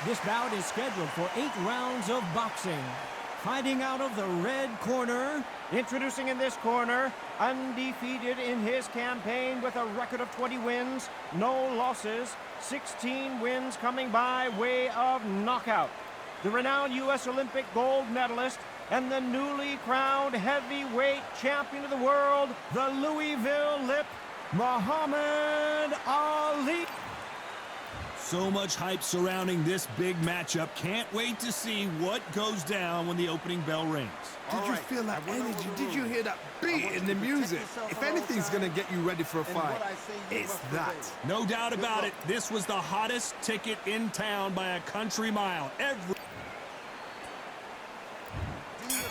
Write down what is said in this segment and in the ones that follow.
This bout is scheduled for 8 rounds of boxing. Fighting out of the red corner, introducing in this corner, undefeated in his campaign with a record of 20 wins, no losses, 16 wins coming by way of knockout. The renowned U.S. Olympic gold medalist and the newly crowned heavyweight champion of the world, the Louisville Lip, Muhammad Ali. So much hype surrounding this big matchup. Can't wait to see what goes down when the opening bell rings. Did you feel that energy? Did you hear that beat in the music? If anything's gonna get you ready for a fight, it's that. No doubt about it. This was the hottest ticket in town by a country mile. After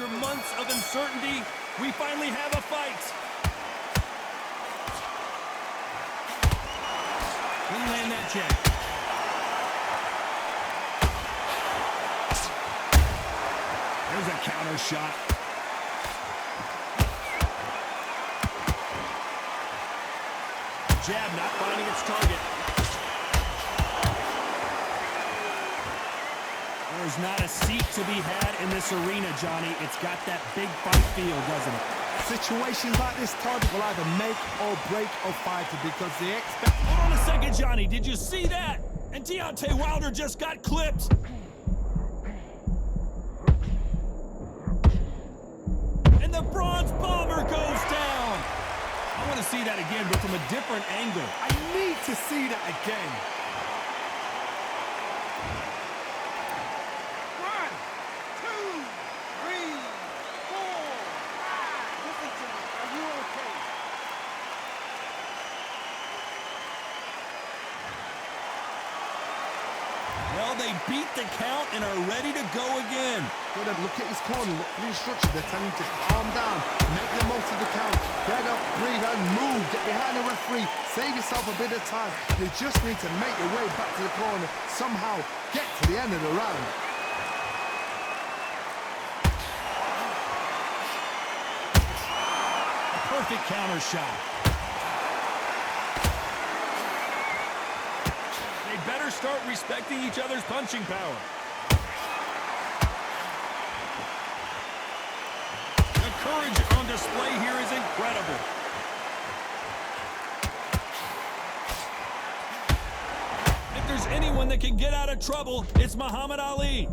months of uncertainty, we finally have a fight. Didn't land that check. There's a counter shot. Jab not finding its target. There's not a seat to be had in this arena, Johnny. It's got that big fight feel, doesn't it? Situations like this, Todd, will either make or break a fighter because they expect... Hold on a second, Johnny. Did you see that? And Deontay Wilder just got clipped. The bronze bomber goes down. I want to see that again, but from a different angle. I need to see that again. 1, 2, 3, 4, 5. Listen to me. Are you okay? Well, they beat the count and are ready to go again. Look at his corner, look for the instruction. They're telling him to calm down, make the most of the count, get up, breathe, and move. Get behind the referee, save yourself a bit of time. You just need to make your way back to the corner, somehow get to the end of the round. A perfect counter shot. They better start respecting each other's punching power. Courage on display here is incredible. If there's anyone that can get out of trouble, it's Muhammad Ali.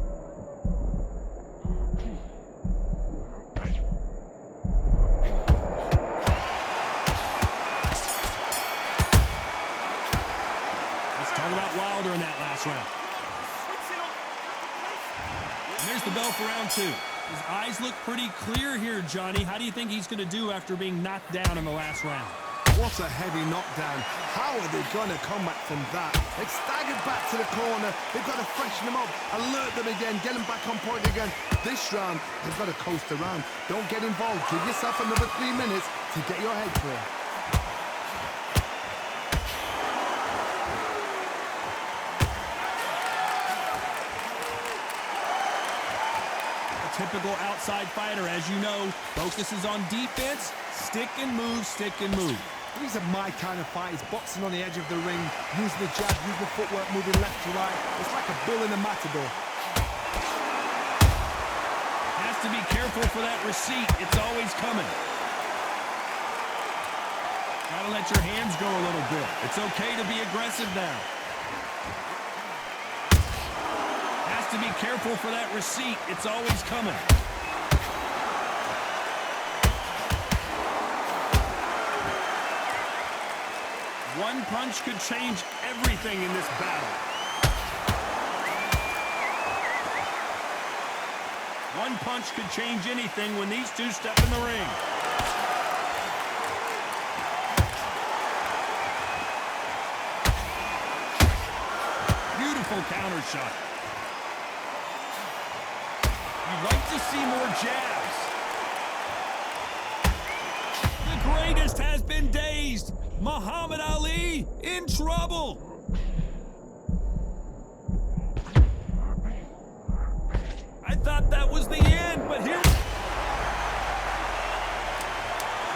Let's talk about Wilder in that last round. And there's the bell for round 2. His eyes look pretty clear here, Johnny. How do you think he's going to do after being knocked down in the last round? What a heavy knockdown. How are they going to come back from that? They've staggered back to the corner. They've got to freshen them up, alert them again, get them back on point again. This round, they've got to coast around. Don't get involved. Give yourself another 3 minutes to get your head clear. Typical outside fighter, as you know, focuses on defense, stick and move, stick and move. These are my kind of fighters, boxing on the edge of the ring, using the jab, using the footwork, moving left to right. It's like a bull in a matador. Has to be careful for that receipt. It's always coming. Gotta let your hands go a little bit. It's okay to be aggressive now. To be careful for that receipt. It's always coming. One punch could change everything in this battle. One punch could change anything when these two step in the ring. Beautiful counter shot. You'd like to see more jabs. The greatest has been dazed. Muhammad Ali in trouble. I thought that was the end, but here...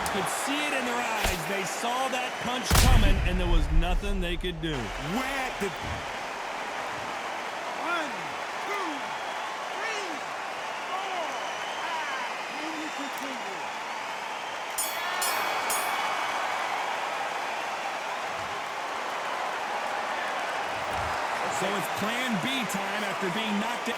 You could see it in their eyes. They saw that punch coming, and there was nothing they could do. Where did... 1, So it's plan B time after being knocked out.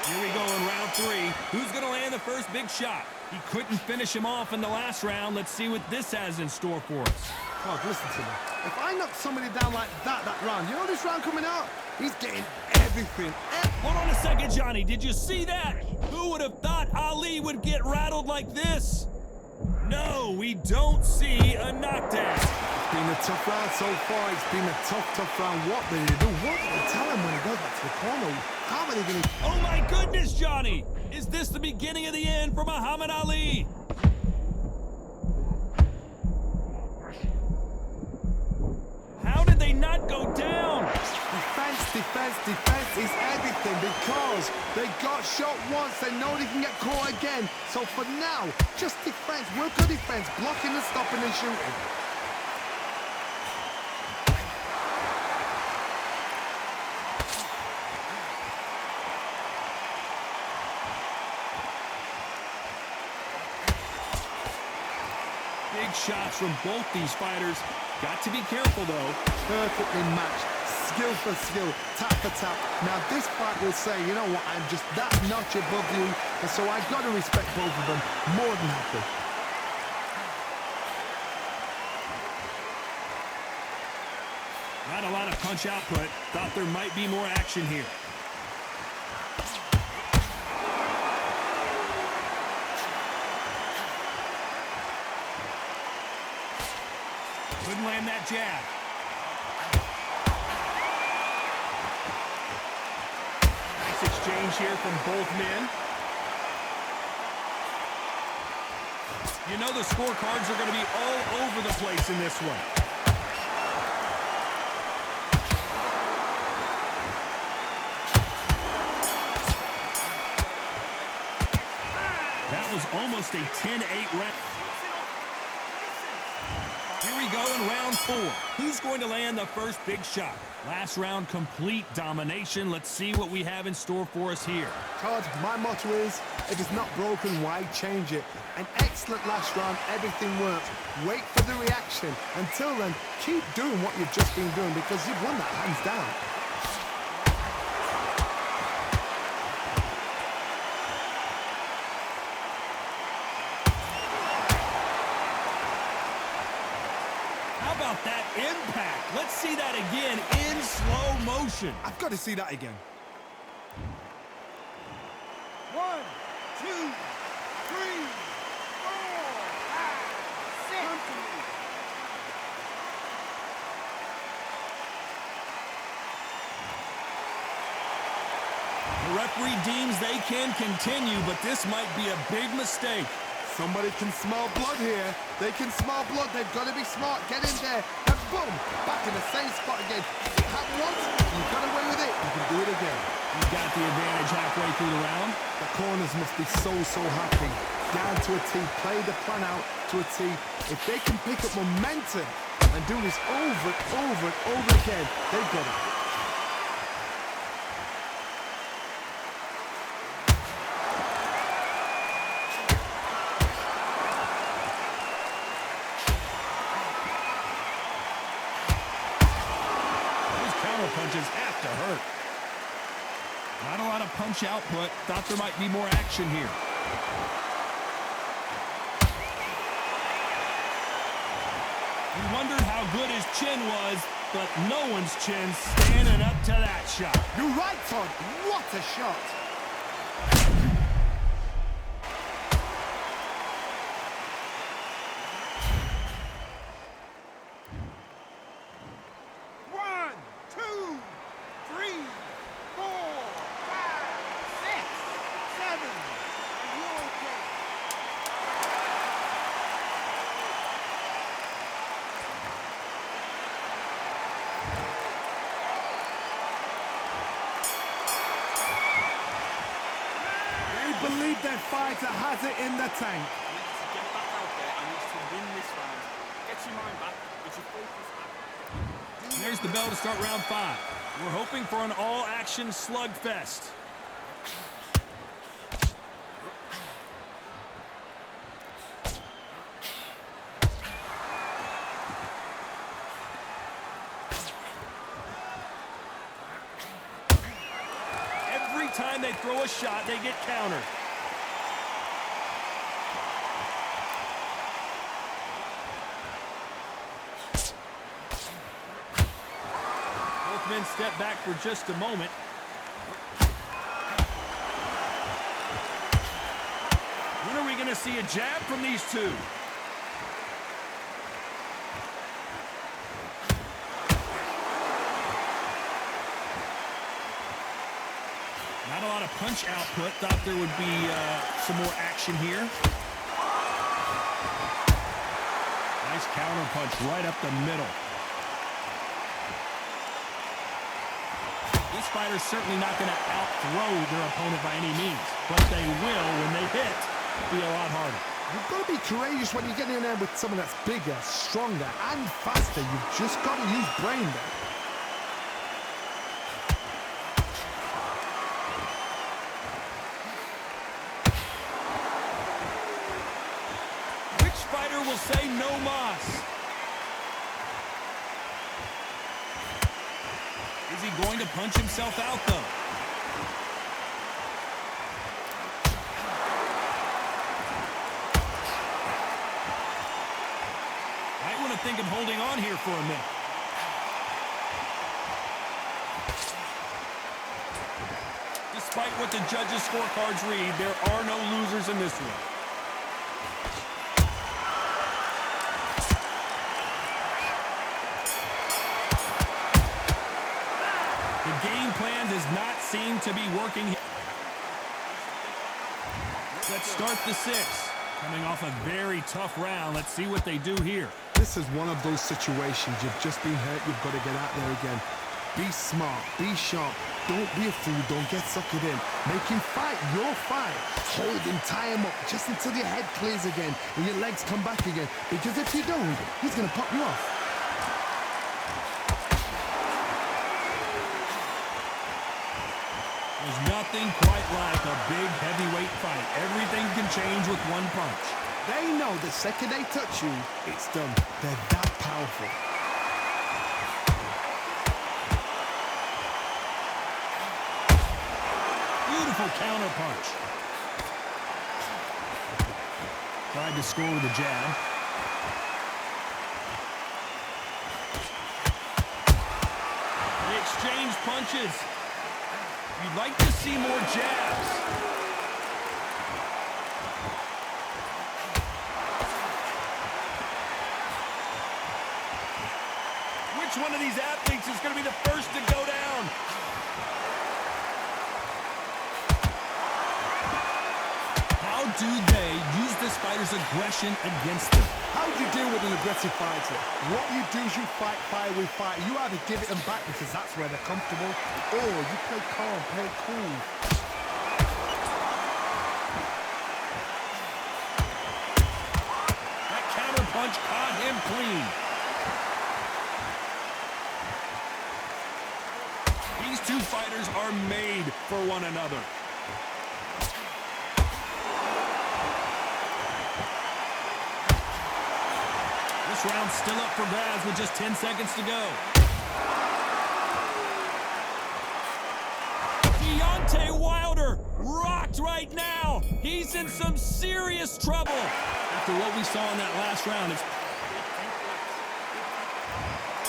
Here we go in round 3. Who's going to land the first big shot? He couldn't finish him off in the last round. Let's see what this has in store for us. Oh, listen to me. If I knock somebody down like that round, you know this round coming out? He's getting everything. Hold on a second, Johnny. Did you see that? Who would have thought Ali would get rattled like this? No, we don't see a knockdown. It's been a tough round so far. It's been a tough round. What did he do? What did they tell him when he goes back to the corner? How are they going to... Oh, my goodness, Johnny. Is this the beginning of the end for Muhammad Ali? How did they not go down? Defense is everything because they got shot once. They know they can get caught again. So for now, just defense. Work on defense. Blocking and stopping and shooting. Big shots from both these fighters. Got to be careful, though. Perfectly matched. Skill for skill, tap for tap. Now this fight will say, you know what, I'm just that notch above you, and so I've got to respect both of them. More than happy. Not a lot of punch output. Thought there might be more action here. Couldn't land that jab. Exchange here from both men. You know the scorecards are going to be all over the place in this one. That was almost a 10-8 round. Here we go in round 4. Who's going to land the first big shot? Last round, complete domination. Let's see what we have in store for us here. Todd, my motto is, if it's not broken, why change it? An excellent last round, everything works. Wait for the reaction. Until then, keep doing what you've just been doing because you've won that hands down. About that impact. Let's see that again in slow motion. I've got to see that again. 1, 2, 3, 4, 5, 6. The referee deems they can continue, but this might be a big mistake. Somebody can smell blood here. They can smell blood. They've got to be smart. Get in there. And boom! Back in the same spot again. You have once, you got away with it. You can do it again. You got the advantage halfway through the round. The corners must be so happy. Down to a T. Play the plan out to a T. If they can pick up momentum and do this over and over again, they've got it. Punches have to hurt. Not a lot of punch output. Thought there might be more action here. We wondered how good his chin was, but no one's chin standing up to that shot. You're right, Todd. What a shot. Believe that fighter has it in the tank. He needs to get back out there and needs to win this round. Get your mind back, get your focus back. There's the bell to start round 5. We're hoping for an all-action slugfest. time they throw a shot, they get countered. Both men step back for just a moment. When are we going to see a jab from these two? Not a lot of punch output. Thought there would be some more action here. Nice counter punch right up the middle. This fighter's certainly not going to out-throw their opponent by any means, but they will, when they hit, be a lot harder. You've got to be courageous when you're getting in there with someone that's bigger, stronger, and faster. You've just got to use brain there. Which fighter will say no mas? Is he going to punch himself out, though? Might want to think of holding on here for a minute. Despite what the judges' scorecards read, there are no losers in this one. The game plan does not seem to be working. Let's start the sixth. Coming off a very tough round, let's see what they do here. This is one of those situations. You've just been hurt. You've got to get out there again. Be smart. Be sharp. Don't be a fool. Don't get suckered in. Make him fight your fight. Hold him, tie him up just until your head clears again and your legs come back again. Because if you don't, he's going to pop you off. There's nothing quite like a big heavyweight fight. Everything can change with one punch. They know the second they touch you, it's done. They're that powerful. Beautiful counter punch. Tried to score with a jab. They exchange punches. You'd like to see more jabs. Which one of these athletes is going to be the first to go down? How do they use this fighter's aggression against them? How do you deal with an aggressive fighter? What you do is you fight fire with fire. You either give it them back because that's where they're comfortable, or you play calm, play cool. That counter punch caught him clean. These two fighters are made for one another. This round's still up for grabs with just 10 seconds to go. Deontay Wilder rocked right now. He's in some serious trouble. After what we saw in that last round,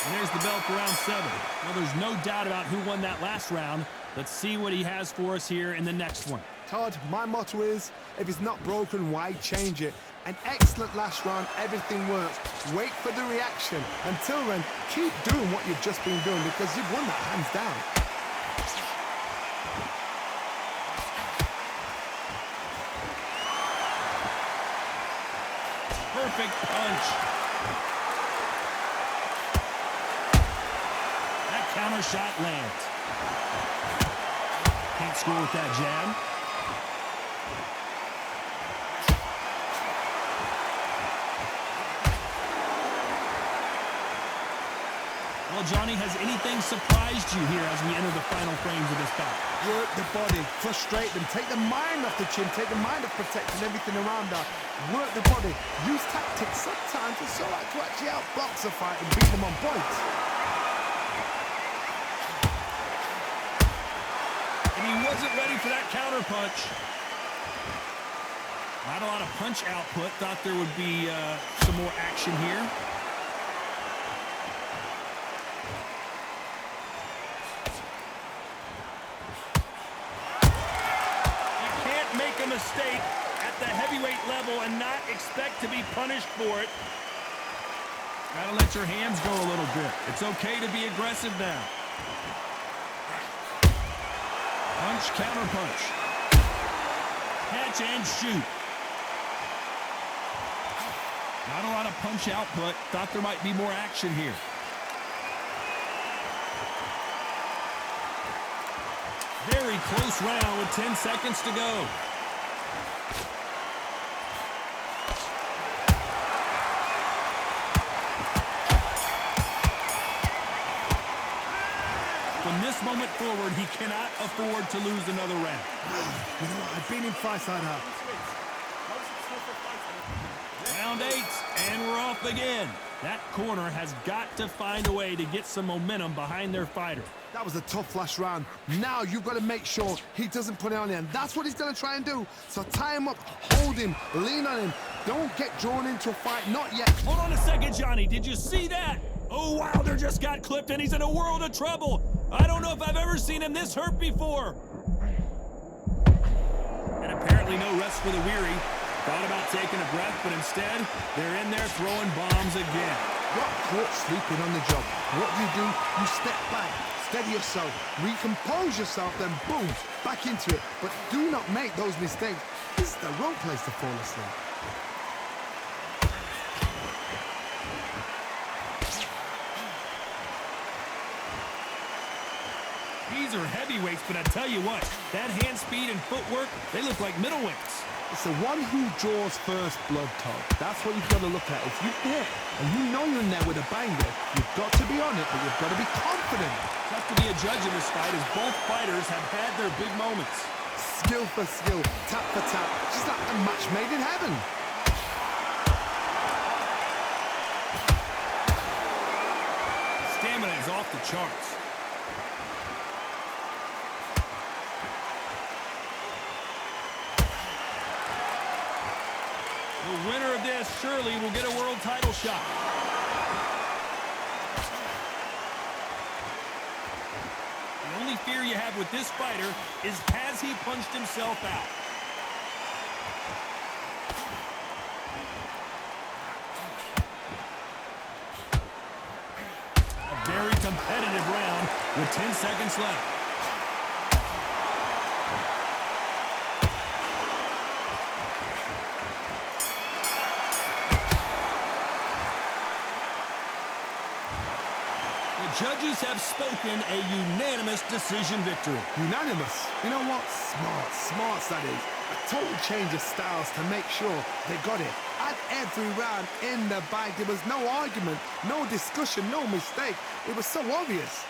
and there's the bell for round 7. Well, there's no doubt about who won that last round. Let's see what he has for us here in the next one. Todd, my motto is, if it's not broken, why change it? An excellent last round, everything works. Wait for the reaction. Until then, keep doing what you've just been doing because you've won that hands down. Perfect punch. That counter shot lands. Can't score with that jab. Well, Johnny, has anything surprised you here as we enter the final frames of this bout? Work the body, frustrate them, take the mind off the chin, take the mind off protecting everything around that. Work the body, use tactics. Sometimes it's all right to actually outbox a fight and beat them on points. And he Wasn't ready for that counter punch. Not a lot of punch output. Thought there would be some more action here. You can't make a mistake at the heavyweight level and not expect to be punished for it. Gotta let your hands go a little bit. It's okay to be aggressive now. Punch, counter punch. Catch and shoot. Not a lot of punch output. Thought there might be more action here. Very close round with 10 seconds to go. From this moment forward, he cannot afford to lose another round. You know what? I've been in fights like that. Round 8, and we're off again. That corner has got to find a way to get some momentum behind their fighter. That was a tough last round. Now you've got to make sure he doesn't put it on him. That's what he's going to try and do. So tie him up, hold him, lean on him. Don't get drawn into a fight. Not yet. Hold on a second, Johnny. Did you see that? Oh, Wilder just got clipped, and he's in a world of trouble. I don't know if I've ever seen him this hurt before. And apparently no rest for the weary. Thought about taking a breath, but instead, they're in there throwing bombs again. Got caught sleeping on the job. What do? You step back, steady yourself, recompose yourself, then boom, back into it. But do not make those mistakes. This is the wrong place to fall asleep. These are heavyweights, but I tell you what, that hand speed and footwork, they look like middleweights. It's the one who draws first blood, Todd. That's what you've got to look at. If you're there and you know you're in there with a banger, you've got to be on it, but you've got to be confident. Tough to be a judge in this fight as both fighters have had their big moments. Skill for skill, tap for tap, just like a match made in heaven. Stamina is off the charts. The winner of this surely will get a world title shot. The only fear you have with this fighter is, has he punched himself out? A very competitive round with 10 seconds left. Judges have spoken a unanimous decision victory. Unanimous? You know what? Smart that is. A total change of styles to make sure they got it. At every round in the bag, there was no argument, no discussion, no mistake. It was so obvious.